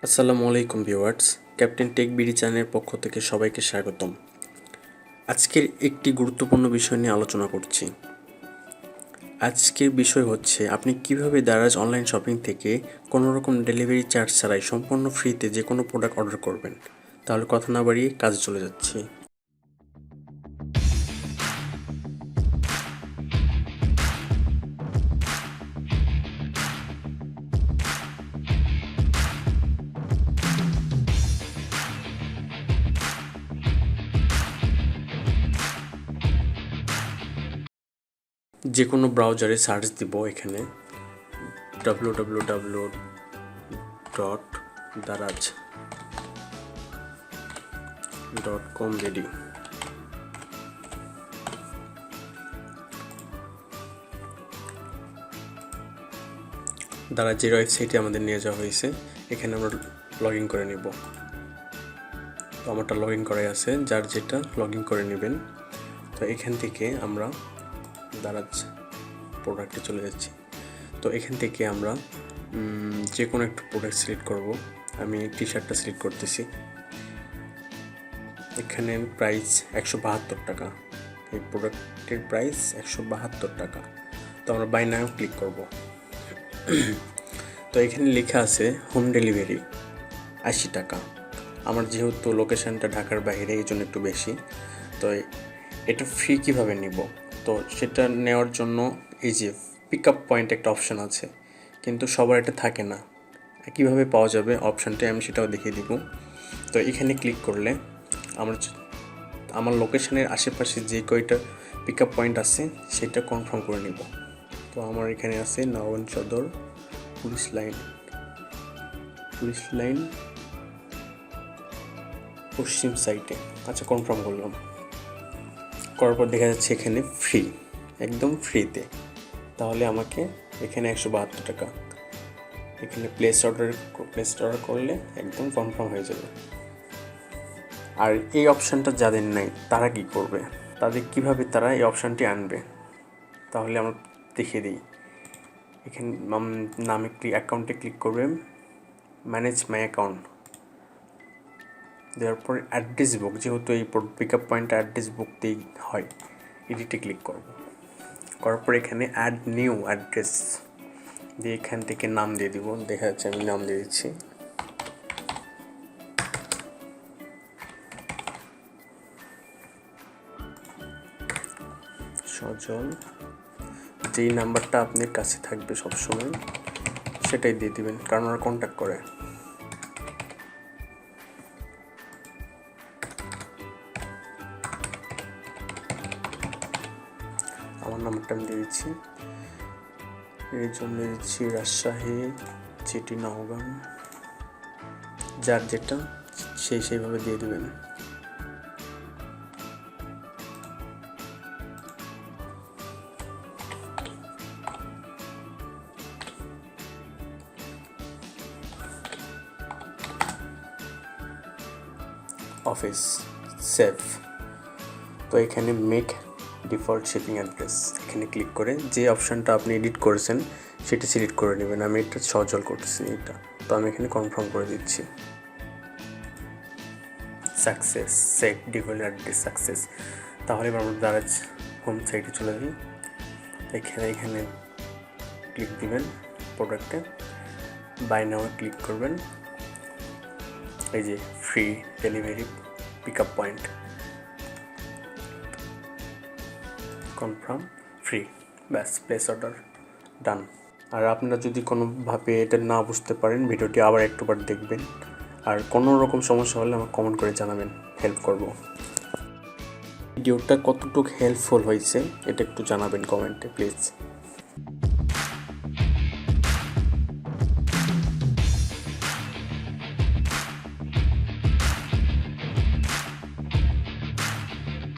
আসসালামু আলাইকুম viewers, captain tech BD চ্যানেলের পক্ষ থেকে সবাইকে স্বাগতম। আজকের একটি গুরুত্বপূর্ণ বিষয় নিয়ে আলোচনা করছি। আজকের বিষয় হচ্ছে আপনি কিভাবে দারাজ অনলাইন শপিং থেকে কোনো রকম ডেলিভারি চার্জ ছাড়াই সম্পূর্ণ ফ্রিতে যে কোনো প্রোডাক্ট অর্ডার করবেন। তাহলে কথা না বাড়িয়ে কাজে চলে যাচ্ছি। যে কোনো ব্রাউজারে সার্চ দিব এখানে www.daraz.com.bd। দারাজের ওয়েবসাইটে আমাদের নিয়ে যাওয়া হয়েছে। এখানে আমরা লগ ইন করে নেব। তো আমারটা লগ ইন করাই আছে, যার যেটা লগ ইন করে নেবেন। তো এখান থেকে আমরা দারাজ প্রোডাক্টে চলে যাচ্ছি। তো এখান থেকে আমরা যে কোনো একটা প্রোডাক্ট সিলেক্ট করব। আমি টি শার্টটা সিলেক্ট করতেছি। এখানে প্রাইস 172 টাকা। এই প্রোডাক্টের প্রাইস 172 টাকা। তো আমরা বাই নাও ক্লিক করব। তো এখানে লেখা আছে হোম ডেলিভারি 80 টাকা। আমার যেহেতু লোকেশানটা ঢাকার বাইরে, এই জন্য একটু বেশি। তো এটা ফ্রি কিভাবে নিব? তো সেটা নেওয়ার জন্য এই যে পিক আপ পয়েন্ট একটা অপশান আছে, কিন্তু সবার এটা থাকে না। কীভাবে পাওয়া যাবে অপশানটা আমি সেটাও দেখিয়ে দিব। তো এখানে ক্লিক করলে আমার লোকেশানের আশেপাশে যে কয়টা পিক আপ পয়েন্ট আছে সেটা কনফার্ম করে নিব। তো আমার এখানে আছে নওগাঁ সদর, পুলিশ লাইন পশ্চিম সাইডে। আচ্ছা, কনফার্ম করলাম। করার পর দেখা যাচ্ছে এখানে ফ্রি, একদম ফ্রিতে। তাহলে আমাকে এখানে 172 টাকা। এখানে প্লেস অর্ডার করলে একদম কনফার্ম হয়ে যাবে। আর এই অপশানটা যাদের নাই তারা কি করবে? কিভাবে তারা এই অপশানটি আনবে? তাহলে আমরা দেখিয়ে দিই। এখানে নামে অ্যাকাউন্টে ক্লিক করবে, ম্যানেজ মাই অ্যাকাউন্ট। দেওয়ার পর অ্যাড্রেস বুক, যেহেতু এই পিক আপ পয়েন্টটা অ্যাড্রেস বুক দিয়েই হয়, এডিটে ক্লিক করব। করার পর এখানে অ্যাড নিউ অ্যাড্রেস দিয়ে এখান থেকে নাম দিয়ে দিব। দেখা যাচ্ছে আমি নাম দিয়ে দিচ্ছি। সজল। যেই নাম্বারটা আপনার কাছে থাকবে সবসময় সেটাই দিয়ে দিবেন, কারণ ওরা কন্ট্যাক্ট করে। আমার নাম্বারটা আমি দিয়ে দিচ্ছি। এর জন্য দিচ্ছি রাজশাহী, চিটি, নওগাঁ। যার যেটা সেইভাবে দিয়ে দেবেন। Office save. তো এখানে মেক ডিফল্ট শিপিং অ্যাড্রেস, এখানে ক্লিক করে যে অপশানটা আপনি এডিট করেছেন সেটা সিলেক্ট করে নেবেন। আমি এটা সজল করতেছি এটা। তো আমি এখানে কনফার্ম করে দিচ্ছি। Success, save default address success. তাহলে আমরা দারাজ হোম সাইটে চলে যাই। এখানে ক্লিক দিবেন প্রোডাক্টে, বাই নাও ক্লিক করবেন। এই যে free delivery pick up point, confirm free, ব্যাস প্লেস অর্ডার ডান। আর আপনারা যদি কোনোভাবে এটা না বুঝতে পারেন, ভিডিওটি আবার একটুবার দেখবেন। আর কোনো রকম সমস্যা হলে আমাকে কমেন্ট করে জানাবেন, হেল্প করব। ভিডিওটা কতটুকু হেল্পফুল হয়েছে এটা একটু জানাবেন কমেন্টে প্লিজ।